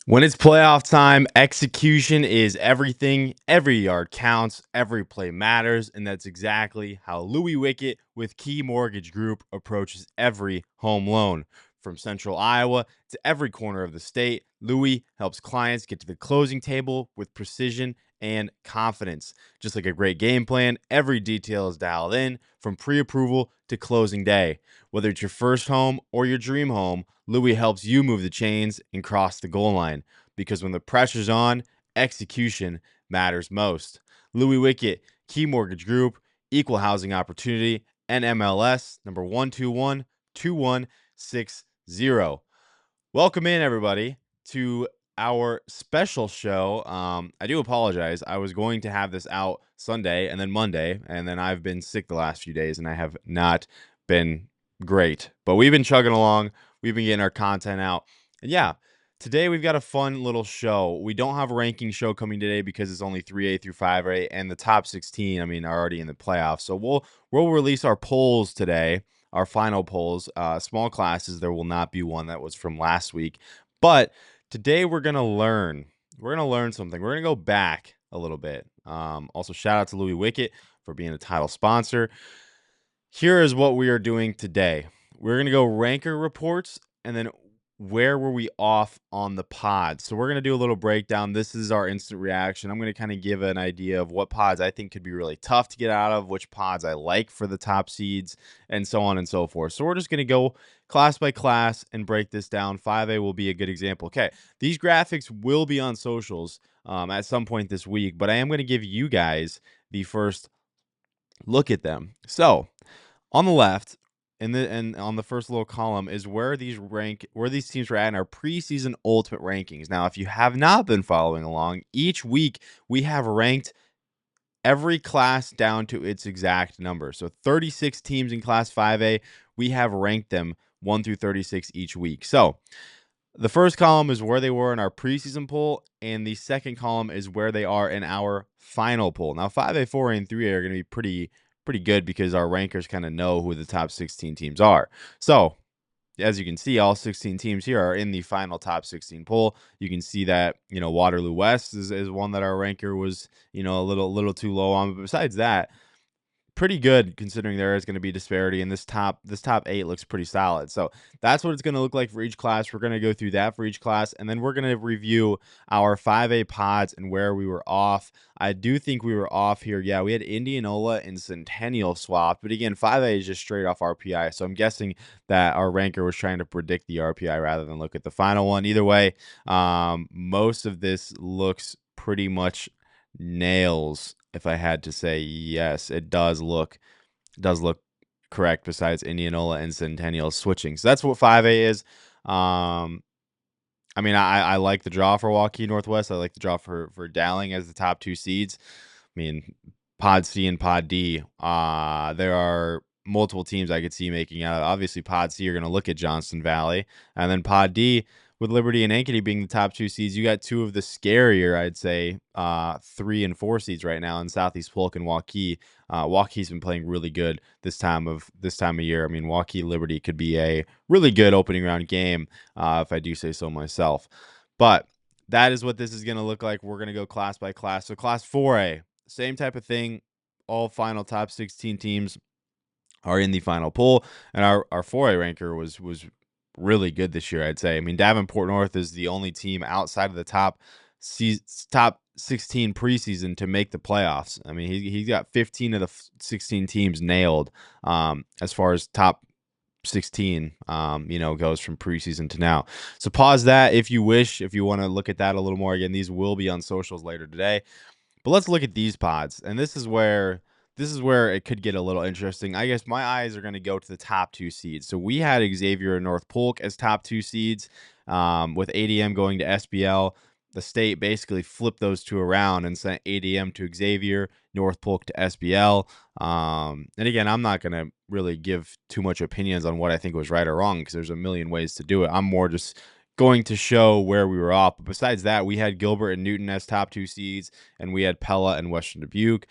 When it's playoff time, execution is everything. Every yard counts, every play matters, and that's exactly how Louis Wickett with Key Mortgage Group approaches every home loan. From central Iowa to every corner of the state, Louis helps clients get to the closing table with precision and confidence. Just like a great game plan, every detail is dialed in from pre-approval to closing day. Whether it's your first home or your dream home, Louis helps you move the chains and cross the goal line because when the pressure's on, execution matters most. Louis Wickett, Key Mortgage Group, Equal Housing Opportunity, NMLS number 1212160. Welcome in, everybody, to our special show. I do apologize. I was going to have this out Sunday and then Monday, and then I've been sick the last few days, and I have not been great. But we've been chugging along. We've been getting our content out. And yeah, today we've got a fun little show. We don't have a ranking show coming today because it's only 3A through 5A, and the top 16, are already in the playoffs. So we'll release our polls today, our final polls. Small classes, there will not be one that was from last week. But today we're going to learn. We're going to learn something. We're going to go back a little bit. Also, shout out to Louis Wickett for being a title sponsor. Here is what we are doing today. We're going to go ranker reports and then where were we off on the pods. So we're going to do a little breakdown. This is our instant reaction. I'm going to kind of give an idea of what pods I think could be really tough to get out of, which pods I like for the top seeds, and so on and so forth. So we're just going to go class by class and break this down. 5A will be a good example. Okay, these graphics will be on socials at some point this week, but I am going to give you guys the first look at them. So on the left, and on the first little column is where these teams were at in our preseason ultimate rankings. Now, if you have not been following along, each week we have ranked every class down to its exact number. So 36 teams in Class 5A, we have ranked them 1 through 36 each week. So the first column is where they were in our preseason poll, and the second column is where they are in our final poll. Now, 5A, 4A, and 3A are going to be pretty good because our rankers kind of know who the top 16 teams are. So, as you can see, all 16 teams here are in the final top 16 poll. You can see that, Waterloo West is one that our ranker was, a little too low on. But besides that, pretty good considering there is going to be disparity, and this top 8 looks pretty solid. So that's what it's going to look like for each class. We're going to go through that for each class, and then we're going to review our 5A pods and where we were off. I do think we were off here. Yeah, we had Indianola and Centennial swapped, but again, 5A is just straight off RPI. So I'm guessing that our ranker was trying to predict the RPI rather than look at the final one. Either way, most of this looks pretty much nails. If I had to say, yes, it does look correct, besides Indianola and Centennial switching. So that's what 5A is. I like the draw for Waukee Northwest. I like the draw for Dowling as the top 2 seeds. Pod C and Pod D, there are multiple teams I could see making out. Obviously, Pod C, you're going to look at Johnston Valley, and then Pod D, with Liberty and Ankeny being the top 2 seeds, you got 2 of the scarier, I'd say, 3 and 4 seeds right now in Southeast Polk and Waukee. Waukee's been playing really good this time of year. Waukee Liberty could be a really good opening round game, if I do say so myself. But that is what this is going to look like. We're going to go class by class. So Class 4A, same type of thing. All final top 16 teams are in the final poll, and our 4A ranker was really good this year, I'd say. Davenport North is the only team outside of the top 16 preseason to make the playoffs. He's got 15 of the 16 teams nailed as far as top 16 goes from preseason to now. So pause that if you wish, if you want to look at that a little more. Again, these will be on socials later today. But let's look at these pods, and this is where it could get a little interesting. I guess my eyes are going to go to the top 2 seeds. So we had Xavier and North Polk as top 2 seeds, with ADM going to SBL. The state basically flipped those 2 around and sent ADM to Xavier, North Polk to SBL. And again, I'm not going to really give too much opinions on what I think was right or wrong because there's a million ways to do it. I'm more just going to show where we were off. But besides that, we had Gilbert and Newton as top 2 seeds, and we had Pella and Western Dubuque.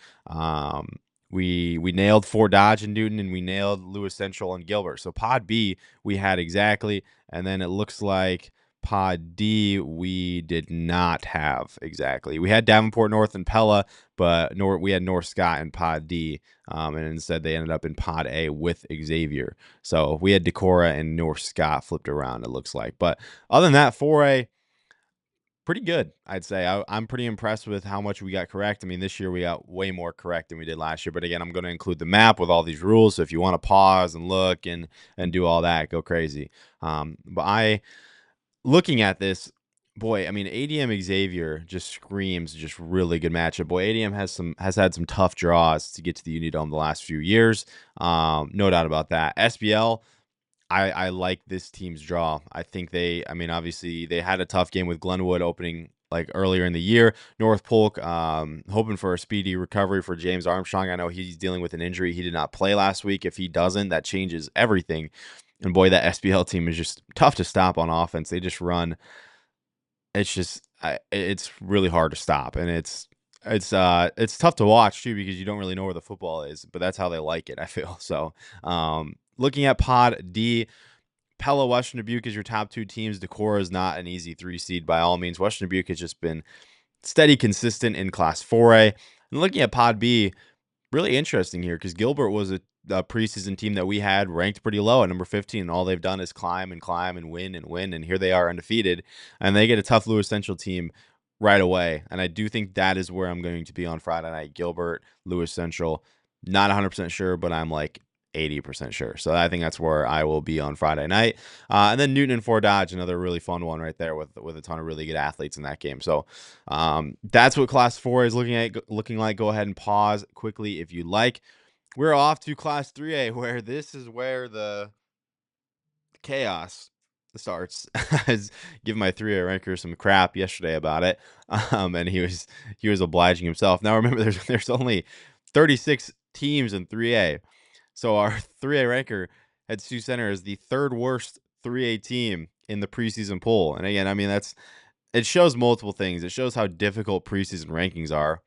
We nailed Fort Dodge and Newton, and we nailed Lewis Central and Gilbert. So Pod B we had exactly, and then it looks like Pod D, we did not have exactly. We had Davenport North and Pella, but we had North Scott in Pod D, and instead they ended up in Pod A with Xavier. So we had Decorah and North Scott flipped around, it looks like. But other than that, 4A, pretty good, I'd say. I'm pretty impressed with how much we got correct. I mean, this year we got way more correct than we did last year. But again, I'm going to include the map with all these rules. So if you want to pause and look and do all that, go crazy. But looking at this, boy, I mean, ADM Xavier just screams just really good matchup. Boy, ADM has had some tough draws to get to the Unidome the last few years. No doubt about that. SBL, I like this team's draw. I think obviously they had a tough game with Glenwood opening like earlier in the year. North Polk, hoping for a speedy recovery for James Armstrong. I know he's dealing with an injury. He did not play last week. If he doesn't, that changes everything. And boy, that SBL team is just tough to stop on offense. They just run. It's really hard to stop, and it's tough to watch too because you don't really know where the football is. But that's how they like it, I feel. So, looking at Pod D, Pella, Western Dubuque is your top two teams. Decorah is not an easy 3 seed by all means. Western Dubuque has just been steady, consistent in Class 4A. And looking at Pod B, really interesting here because Gilbert was a preseason team that we had ranked pretty low at number 15. And all they've done is climb and climb and win and win. And here they are undefeated. And they get a tough Lewis Central team right away. And I do think that is where I'm going to be on Friday night. Gilbert, Lewis Central. Not 100% sure, but I'm like 80% sure. So I think that's where I will be on Friday night. And then Newton and Fort Dodge, another really fun one right there with a ton of really good athletes in that game. So that's what Class 4 is looking like. Go ahead and pause quickly if you like. We're off to Class 3A, where this is where the chaos starts. I was giving my 3A ranker some crap yesterday about it, and he was obliging himself. Now remember, there's only 36 teams in 3A. So our 3A ranker had Sioux Center as the third worst 3A team in the preseason poll. And again, I mean, it shows multiple things. It shows how difficult preseason rankings are,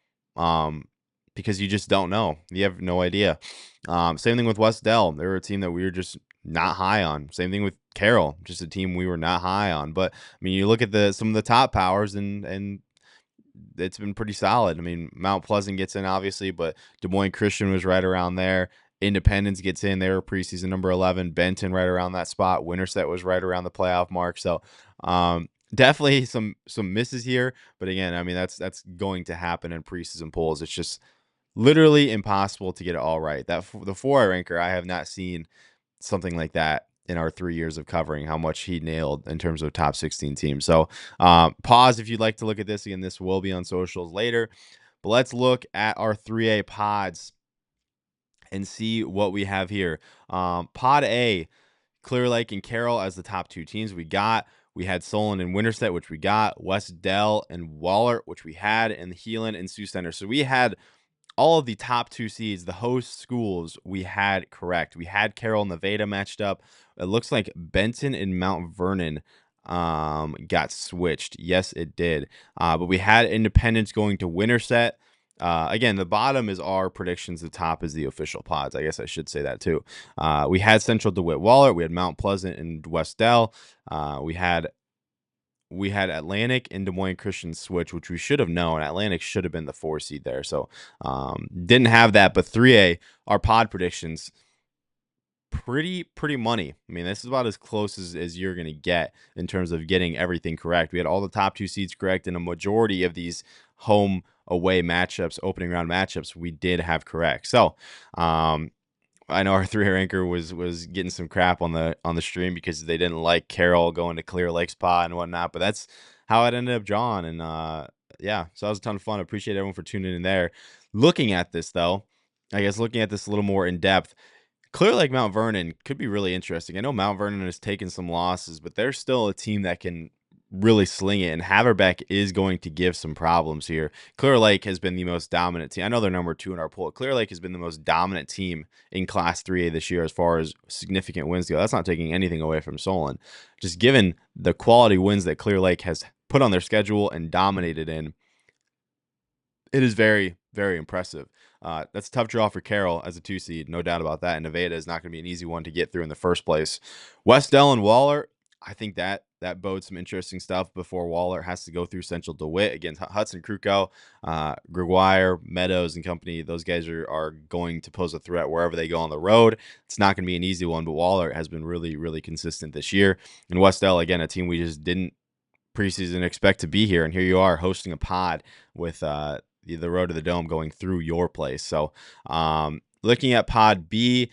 because you just don't know. You have no idea. Same thing with West Dell. They were a team that we were just not high on. Same thing with Carroll, just a team we were not high on. But I mean, you look at some of the top powers and it's been pretty solid. I mean, Mount Pleasant gets in obviously, but Des Moines Christian was right around there. Independence gets in. They were preseason number 11. Benton right around that spot. Winterset was right around the playoff mark. So definitely some misses here. But again, I mean, that's going to happen in preseason polls. It's just literally impossible to get it all right. The 4A ranker, I have not seen something like that in our 3 years of covering how much he nailed in terms of top 16 teams. So pause if you'd like to look at this. Again, this will be on socials later. But let's look at our 3A pods and see what we have here. Pod A, Clear Lake and Carroll as the top two teams we got. We had Solon and Winterset, which we got. West Dell and Waller, which we had. And Heelan and Sioux Center. So we had all of the top 2 seeds, the host schools, we had correct. We had Carroll and Nevada matched up. It looks like Benton and Mount Vernon got switched. Yes, it did. But we had Independence going to Winterset. Again, the bottom is our predictions. The top is the official pods. I guess I should say that too. We had Central DeWitt Waller. We had Mount Pleasant and West Dell. We had Atlantic and Des Moines Christian switch, which we should have known. Atlantic should have been the 4 seed there. So didn't have that. But 3A, our pod predictions, pretty money. I mean, this is about as close as you're going to get in terms of getting everything correct. We had all the top 2 seeds correct, and a majority of these home away matchups, opening round matchups, we did have correct. So I know our 3A ranker was getting some crap on the stream because they didn't like Carroll going to Clear Lake spot and whatnot, but that's how it ended up drawn. And yeah, so that was a ton of fun. I appreciate everyone for tuning in there. Looking at this though, I guess looking at this a little more in depth, Clear Lake Mount Vernon could be really interesting. I know Mount Vernon has taken some losses, but they're still a team that can really sling it, and Haverbeck is going to give some problems here. Clear Lake has been the most dominant team. I know they're number 2 in our poll. Clear Lake has been the most dominant team in Class 3A this year as far as significant wins go. That's not taking anything away from Solon. Just given the quality wins that Clear Lake has put on their schedule and dominated in, it is very, very impressive. That's a tough draw for Carroll as a 2 seed, no doubt about that. And Nevada is not going to be an easy one to get through in the first place. West Dell and Waller, I think that that bodes some interesting stuff before Waller has to go through Central DeWitt against Hudson Krukow, Gregoire, Meadows, and company. Those guys are going to pose a threat wherever they go on the road. It's not going to be an easy one, but Waller has been really, really consistent this year. And Westell, again, a team we just didn't preseason expect to be here, and here you are hosting a pod with the road to the Dome going through your place. So looking at Pod B,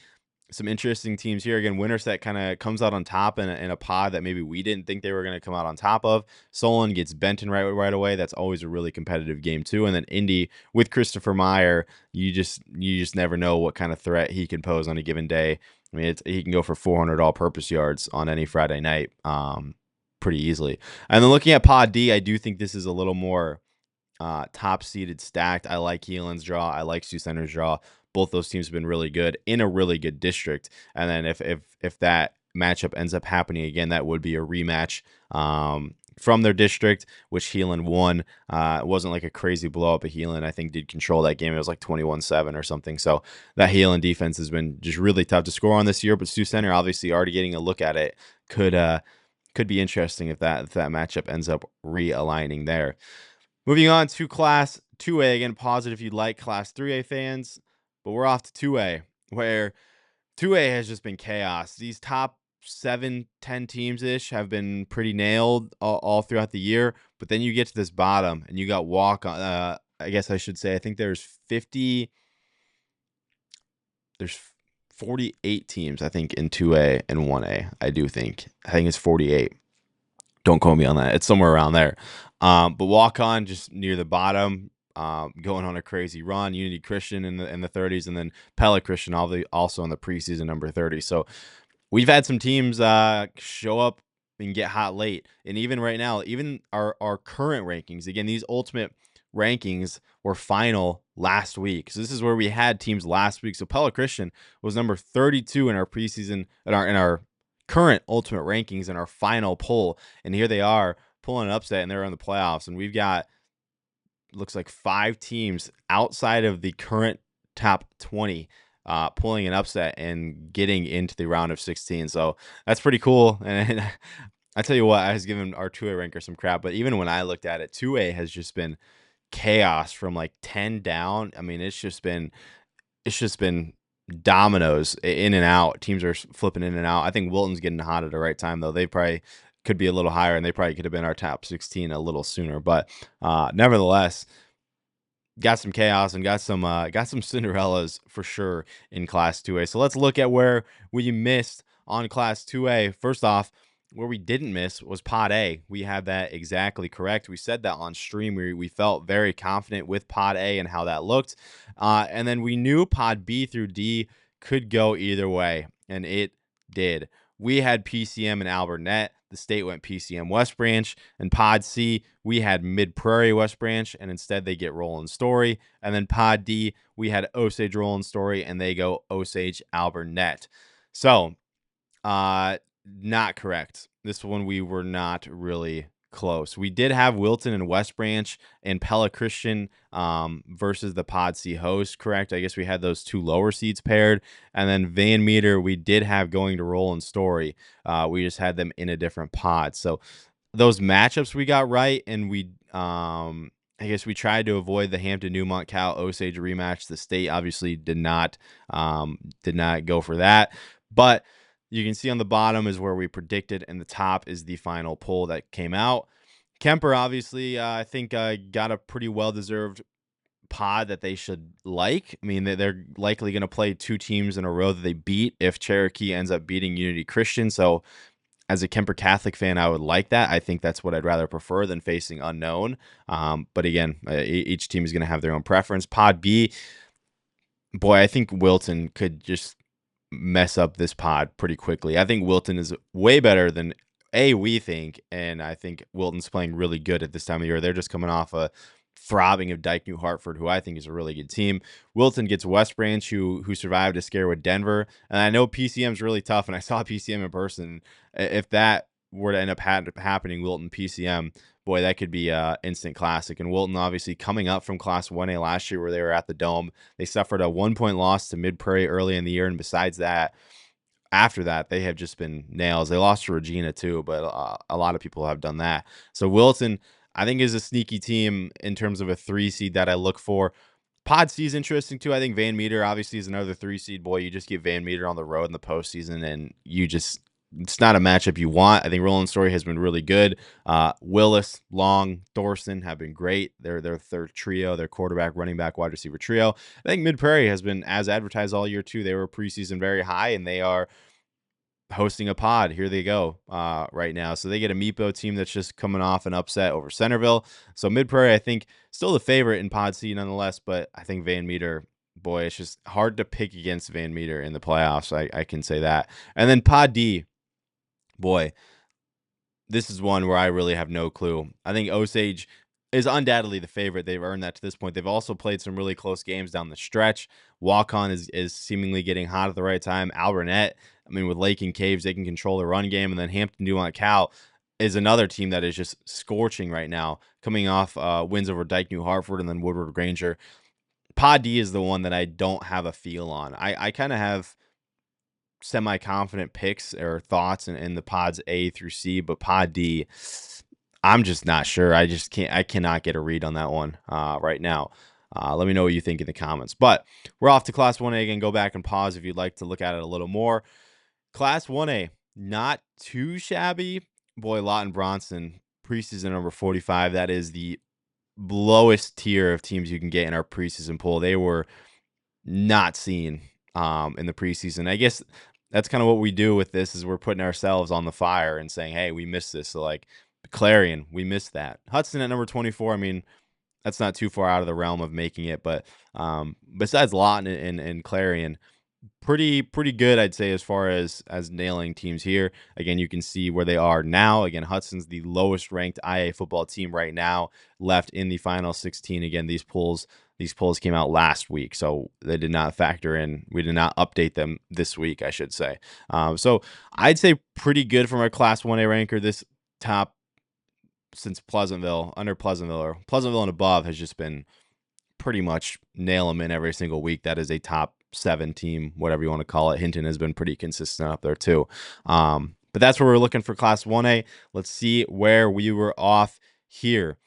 some interesting teams here. Again, Winterset kind of comes out on top in a pod that maybe we didn't think they were going to come out on top of. Solon gets Benton right away. That's always a really competitive game too. And then Indy with Christopher Meyer, you just never know what kind of threat he can pose on a given day. I mean, he can go for 400 all-purpose yards on any Friday night pretty easily. And then looking at Pod D, I do think this is a little more top-seeded stacked. I like Heelan's draw. I like Sioux Center's draw. Both those teams have been really good in a really good district. And then if that matchup ends up happening again, that would be a rematch from their district, which Heelan won. It wasn't like a crazy blow up. But Heelan, I think, did control that game. It was like 21-7 or something. So that Heelan defense has been just really tough to score on this year. But Sioux Center, obviously, already getting a look at it, could be interesting if that matchup ends up realigning there. Moving on to Class 2A. Again, pause it if you'd like, Class 3A fans. But we're off to 2A, where 2A has just been chaos. These top 7-10 teams-ish have been pretty nailed all throughout the year. But then you get to this bottom, and you got walk-on. I guess I should say, I think there's 48 teams, I think, in 2A and 1A. I think it's 48. Don't quote me on that. It's somewhere around there. But walk-on just near the bottom, going on a crazy run. Unity Christian in the 30s, and then Pella Christian also in the preseason number 30. So we've had some teams show up and get hot late. And even right now, even our current rankings, again, these ultimate rankings were final last week. So this is where we had teams last week. So Pella Christian was number 32 in our preseason, in our current ultimate rankings in our final poll. And here they are pulling an upset, and they're in the playoffs. And we've got, looks like 5 teams outside of the current top 20 pulling an upset and getting into the round of 16. So that's pretty cool. And I tell you what, I was giving our 2A ranker some crap, but even when I looked at it, 2A has just been chaos from like 10 down. I mean, it's just been dominoes in and out. Teams are flipping in and out. I think Wilton's getting hot at the right time, though. They probably could be a little higher, and they probably could have been our top 16 a little sooner. But nevertheless, got some chaos and got some Cinderellas for sure in Class 2A. So let's look at where we missed on Class 2A. First off, where we didn't miss was Pod A. We had that exactly correct. We said that on stream. We felt very confident with Pod A and how that looked. And then we knew Pod B through D could go either way, and it did. We had PCM and Albernet. The state went PCM West Branch. And Pod C, we had Mid Prairie West Branch, and instead they get Roland Story. And then Pod D, we had Osage Roland Story, and they go Osage Albernet. So, not correct. This one we were not really close. We did have Wilton and West Branch and Pella Christian versus the Pod C host, correct? I guess we had those 2 lower seeds paired. And then Van Meter, we did have going to Roland Story. We just had them in a different pod. So those matchups we got right, and we I guess we tried to avoid the Hampton Newmont Cal Osage rematch. The state obviously did not go for that. But you can see on the bottom is where we predicted, and the top is the final poll that came out. Kemper, obviously, I think got a pretty well-deserved pod that they should like. I mean, they're likely going to play 2 teams in a row that they beat if Cherokee ends up beating Unity Christian. So as a Kemper Catholic fan, I would like that. I think that's what I'd rather prefer than facing unknown. But again, each team is going to have their own preference. Pod B, boy, I think Wilton could just mess up this pod pretty quickly. I think Wilton is way better than we think, and I think Wilton's playing really good at this time of year. They're just coming off a throbbing of Dyke New Hartford, who I think is a really good team. Wilton gets West Branch, who survived a scare with Denver, and I know PCM's really tough, and I saw PCM in person. If that were to end up happening, Wilton PCM, boy, that could be an instant classic. And Wilton, obviously, coming up from Class 1A last year where they were at the Dome, they suffered a 1-point loss to Mid Prairie early in the year. And besides that, after that, they have just been nails. They lost to Regina too, but a lot of people have done that. So Wilton, I think, is a sneaky team in terms of a 3 seed that I look for. Pod C is interesting too. I think Van Meter obviously is another 3 seed. Boy, you just get Van Meter on the road in the postseason, and it's not a matchup you want. I think Roland Story has been really good. Willis, Long, Thorson have been great. They're their third trio, their quarterback, running back, wide receiver trio. I think Mid Prairie has been as advertised all year too. They were preseason very high, and they are hosting a pod. Here they go right now. So they get a Meepo team that's just coming off an upset over Centerville. So Mid Prairie, I think, still the favorite in Pod C nonetheless, but I think Van Meter, boy, it's just hard to pick against Van Meter in the playoffs. I can say that. And then Pod D, boy, this is one where I really have no clue. I think Osage is undoubtedly the favorite. They've earned that to this point. They've also played some really close games down the stretch. Walk-On is seemingly getting hot at the right time. Alburnett, I mean, with Lake and Caves, they can control the run game. And then Hampton Dumont Cal is another team that is just scorching right now, coming off wins over Dyke New Hartford and then Woodward Granger. Pod D is the one that I don't have a feel on. I kind of have semi-confident picks or thoughts in the pods A through C, but Pod D, I'm just not sure. I cannot get a read on that one right now. Let me know what you think in the comments. But we're off to Class 1A again. Go back and pause if you'd like to look at it a little more. Class 1A, not too shabby. Boy, Lawton Bronson, preseason number 45. That is the lowest tier of teams you can get in our preseason pool. They were not seen in the preseason. I guess that's kind of what we do with this, is we're putting ourselves on the fire and saying, hey, we missed this. So like Clarion, we missed that. Hudson at number 24. I mean, that's not too far out of the realm of making it, but besides Lawton and Clarion, pretty good, I'd say, as far as nailing teams here. Again, you can see where they are now. Again, Hudson's the lowest ranked IA football team right now, left in the final 16. Again, these polls came out last week, so they did not factor in. We did not update them this week, I should say. So I'd say pretty good from our Class 1A ranker. This top since Pleasantville, under Pleasantville, or Pleasantville and above, has just been pretty much nail them in every single week. That is a top 7 team, whatever you want to call it. Hinton has been pretty consistent up there too. But that's where we're looking for Class 1A. Let's see where we were off here.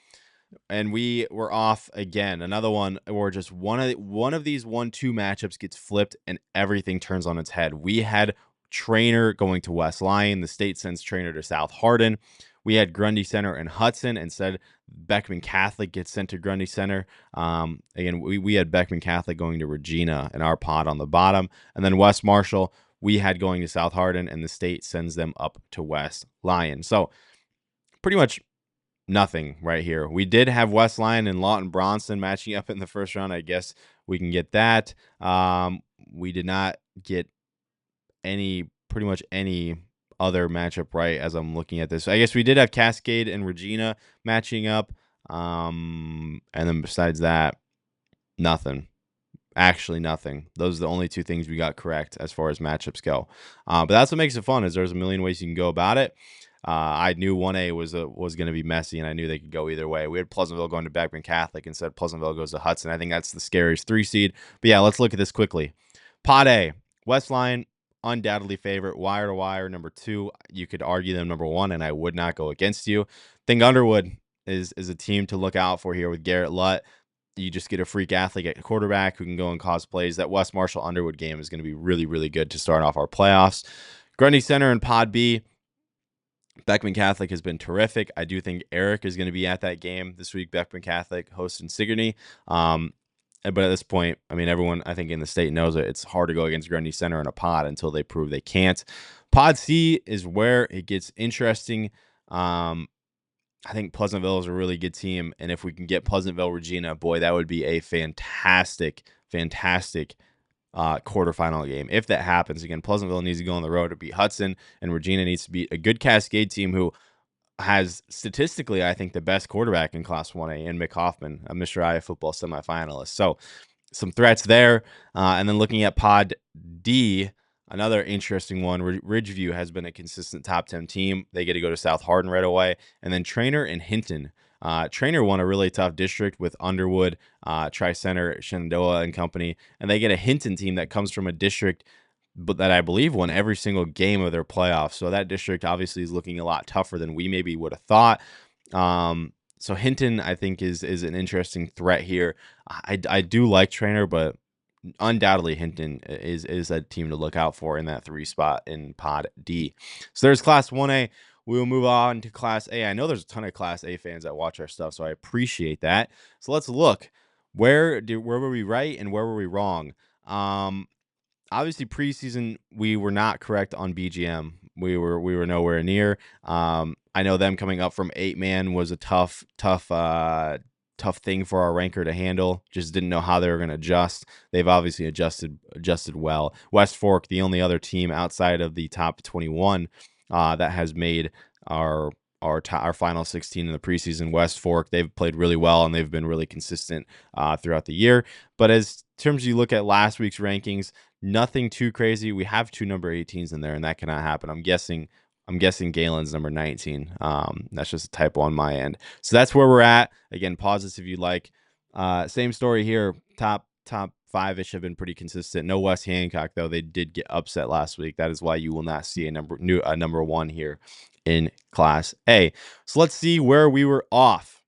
And we were off again. Another one where just one of these 1-2 matchups gets flipped and everything turns on its head. We had Trainer going to West Lyon. The state sends Trainer to South Hardin. We had Grundy Center and Hudson. Instead, Beckman Catholic gets sent to Grundy Center. Again, we had Beckman Catholic going to Regina in our pod on the bottom. And then West Marshall, we had going to South Hardin, and the state sends them up to West Lyon. So pretty much nothing right here. We did have West Lyon and Lawton Bronson matching up in the first round. I guess we can get that. We did not get pretty much any other matchup right as I'm looking at this. I guess we did have Cascade and Regina matching up. And then besides that, nothing. Actually, nothing. Those are the only 2 things we got correct as far as matchups go. But that's what makes it fun, is there's a million ways you can go about it. I knew 1A was going to be messy, and I knew they could go either way. We had Pleasantville going to Beckman Catholic. Instead, Pleasantville goes to Hudson. I think that's the scariest 3 seed. But yeah, let's look at this quickly. Pod A, West Lyon, undoubtedly favorite, wire to wire. Number 2, you could argue them number 1, and I would not go against you. I think Underwood is a team to look out for here with Garrett Lutt. You just get a freak athlete at quarterback who can go and cause plays. That West Marshall Underwood game is going to be really, really good to start off our playoffs. Grundy Center and Pod B, Beckman Catholic has been terrific. I do think Eric is going to be at that game this week. Beckman Catholic hosting Sigourney. But at this point, I mean, everyone, I think, in the state knows it. It's hard to go against Grundy Center in a pod until they prove they can't. Pod C is where it gets interesting. I think Pleasantville is a really good team, and if we can get Pleasantville Regina, boy, that would be a fantastic quarterfinal game. If that happens, again, Pleasantville needs to go on the road to beat Hudson, and Regina needs to beat a good Cascade team who has statistically, I think, the best quarterback in Class 1A in Mick Hoffman, a Mr. IAfootball semifinalist. So some threats there. And then looking at Pod D, another interesting one. Ridgeview has been a consistent top 10 team. They get to go to South Hardin right away. And then Trainer and Hinton. Trainer won a really tough district with Underwood, Tri-Center, Shenandoah and company. And they get a Hinton team that comes from a district but that I believe won every single game of their playoffs. So that district obviously is looking a lot tougher than we maybe would have thought. So Hinton, I think, is an interesting threat here. I do like Trainer, but undoubtedly Hinton is a team to look out for in that 3 spot in Pod D. So there's Class 1A. We will move on to Class A. I know there's a ton of Class A fans that watch our stuff, so I appreciate that. So let's look. Where were we right and where were we wrong? Obviously preseason we were not correct on BGM. We were nowhere near. I know them coming up from 8-man was a tough thing for our ranker to handle. Just didn't know how they were going to adjust. They've obviously adjusted well. West Fork, the only other team outside of the top 21 that has made our final 16 in the preseason. West Fork, they've played really well and they've been really consistent throughout the year. But as terms you look at last week's rankings, nothing too crazy. We have 2 number 18s in there, and that cannot happen. I'm guessing Galen's number 19. That's just a typo on my end. So that's where we're at. Again, pause this if you like. Same story here. Top 5-ish have been pretty consistent. No West Hancock, though. They did get upset last week. That is why you will not see a number 1 here in Class A. So let's see where we were off.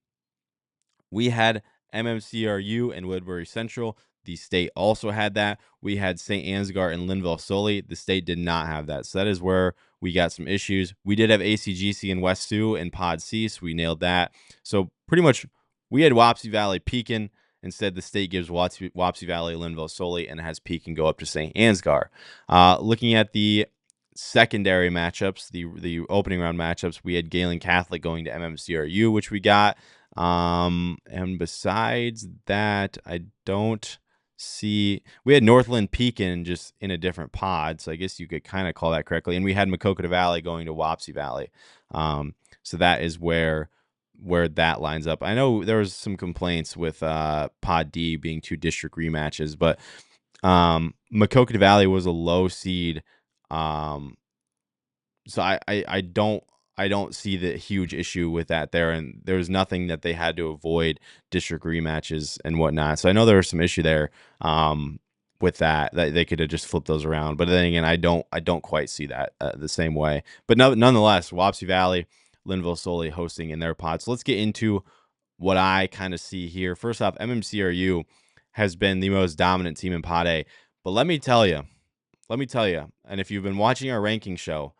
We had MMCRU and Woodbury Central. The state also had that. We had St. Ansgar and Linville Sully. The state did not have that. So that is where we got some issues. We did have ACGC and West Sioux and Pod C, so we nailed that. So pretty much we had Wapsie Valley Pekin. Instead, the state gives Wapsie Valley, Linville Sully, and has Pekin go up to St. Ansgar. Looking at the secondary matchups, the opening round matchups, we had Galen Catholic going to MMCRU, which we got. And besides that, I don't see. We had Northland Pekin just in a different pod, so I guess you could kind of call that correctly. And we had Maquoketa Valley going to Wapsie Valley. So that is where that lines up. I know there was some complaints with Pod D being 2 district rematches, but Maquoketa Valley was a low seed. So I don't see the huge issue with that there, and there's nothing that they had to avoid district rematches and whatnot. So I know there was some issue there with that they could have just flipped those around. But then again, I don't quite see that the same way. But nonetheless, Wapsie Valley, Linville Sully hosting in their pod. So let's get into what I kind of see here. First off, MMCRU has been the most dominant team in Pod A. But let me tell you, and if you've been watching our ranking show,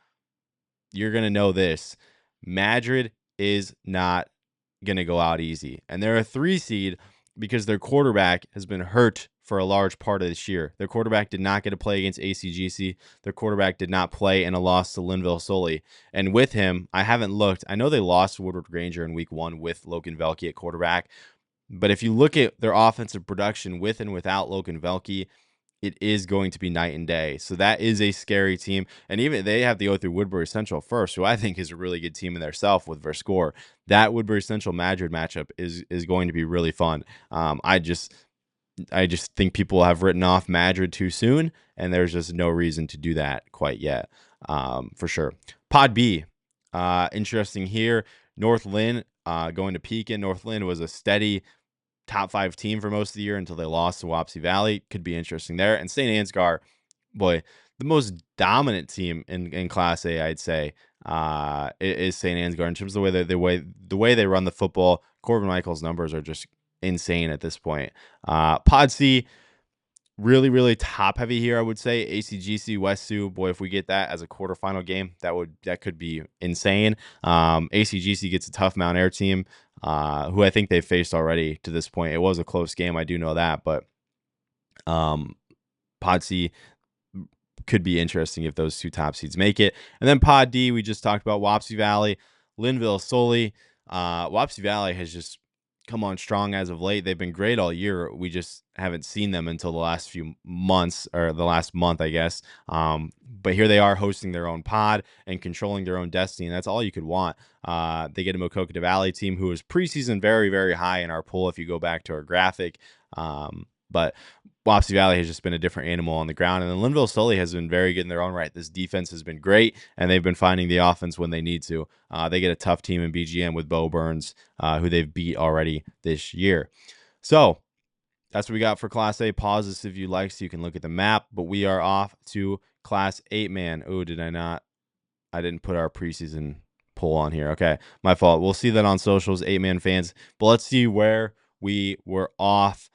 you're going to know this. Madrid is not going to go out easy. And they're a 3 seed because their quarterback has been hurt for a large part of this year. Their quarterback did not get to play against ACGC. Their quarterback did not play in a loss to Linville Sully. And with him, I haven't looked. I know they lost to Woodward Granger in week 1 with Logan Velke at quarterback. But if you look at their offensive production with and without Logan Velke, it is going to be night and day. So that is a scary team. And even they have to go through Woodbury Central first, who I think is a really good team in their self with their score. That Woodbury Central Madrid matchup is going to be really fun. I just think people have written off Madrid too soon, and there's just no reason to do that quite yet, for sure. Pod B, interesting here. North Lynn going to Pekin. North Lynn was a steady top 5 team for most of the year until they lost to Wapsie Valley. Could be interesting there. And St. Ansgar, boy, the most dominant team in Class A, I'd say, is St. Ansgar in terms of the way they run the football. Corbin Michaels' numbers are just insane at this point. Pod C, really, really top heavy here, I would say. ACGC, West Sioux, boy, if we get that as a quarterfinal game, that could be insane. ACGC gets a tough Mount Air team, who I think they've faced already to this point. It was a close game, I do know that, but Pod C could be interesting if those 2 top seeds make it. And then Pod D, we just talked about Wapsie Valley, Linville Sully. Wapsie Valley has just come on strong as of late. They've been great all year. We just haven't seen them until the last few months, or the last month, I guess. But here they are hosting their own pod and controlling their own destiny, and that's all you could want. They get a Maquoketa Valley team who was preseason very, very high in our poll if you go back to our graphic. But Wapsie Valley has just been a different animal on the ground. And then Linville Sully has been very good in their own right. This defense has been great, and they've been finding the offense when they need to. They get a tough team in BGM with Bo Burns, who they've beat already this year. So that's what we got for Class A. Pause this if you like so you can look at the map. But we are off to Class 8-man. Oh, did I not? I didn't put our preseason poll on here. Okay, my fault. We'll see that on socials, 8-man fans. But let's see where we were off.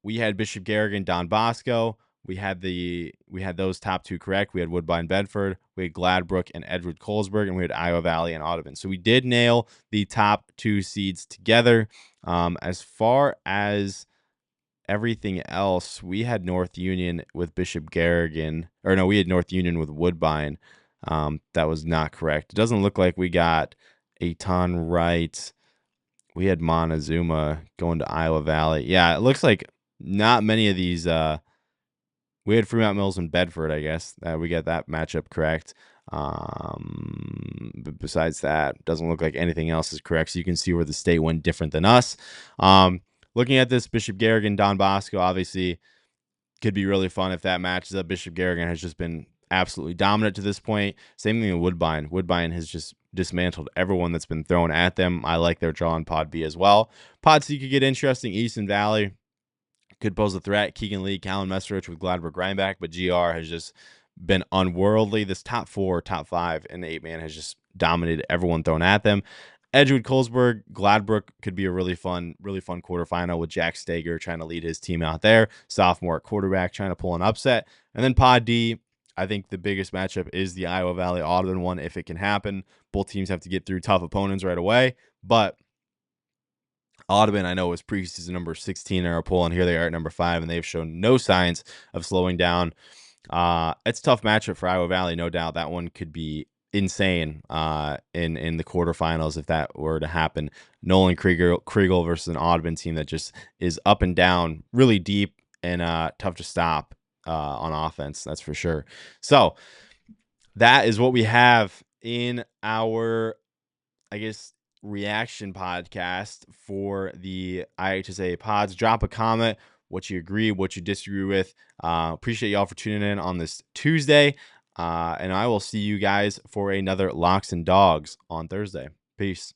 We had Bishop Garrigan, Don Bosco. We had those top two correct. We had Woodbine, Bedford. We had Gladbrook and Edgewood Colesburg, and we had Iowa Valley and Audubon. So we did nail the top two seeds together. As far as everything else, we had North Union with Bishop Garrigan, or no, we had North Union with Woodbine. That was not correct. It doesn't look like we got a ton right. We had Montezuma going to Iowa Valley. Yeah, it looks like not many of these. We had Fremont Mills and Bedford, I guess. We got that matchup correct. But besides that, doesn't look like anything else is correct. So you can see where the state went different than us. Looking at this, Bishop Garrigan, Don Bosco, obviously could be really fun if that matches up. Bishop Garrigan has just been absolutely dominant to this point. Same thing with Woodbine. Woodbine has just dismantled everyone that's been thrown at them. I like their draw on Pod B as well. Pod C could get interesting. Easton Valley could pose a threat. Keegan Lee, Callan Messerich with Gladbrook Rhinebeck, but GR has just been unworldly. This top 4, top 5 in the 8-man has just dominated everyone thrown at them. Edgewood, Colesburg, Gladbrook could be a really fun quarterfinal with Jack Stager trying to lead his team out there. Sophomore at quarterback trying to pull an upset. And then Pod D, I think the biggest matchup is the Iowa Valley Audubon one if it can happen. Both teams have to get through tough opponents right away. But Audubon, I know, was preseason number 16 in our poll, and here they are at number 5, and they've shown no signs of slowing down. It's a tough matchup for Iowa Valley, no doubt. That one could be insane in the quarterfinals if that were to happen. Nolan Kriegel versus an Audubon team that just is up and down, really deep, and tough to stop on offense. That's for sure. So that is what we have in our, I guess, reaction podcast for the IHSA pods. Drop a comment, what you agree, what you disagree with. Appreciate y'all for tuning in on this Tuesday. And I will see you guys for another Locks and Dogs on Thursday. Peace.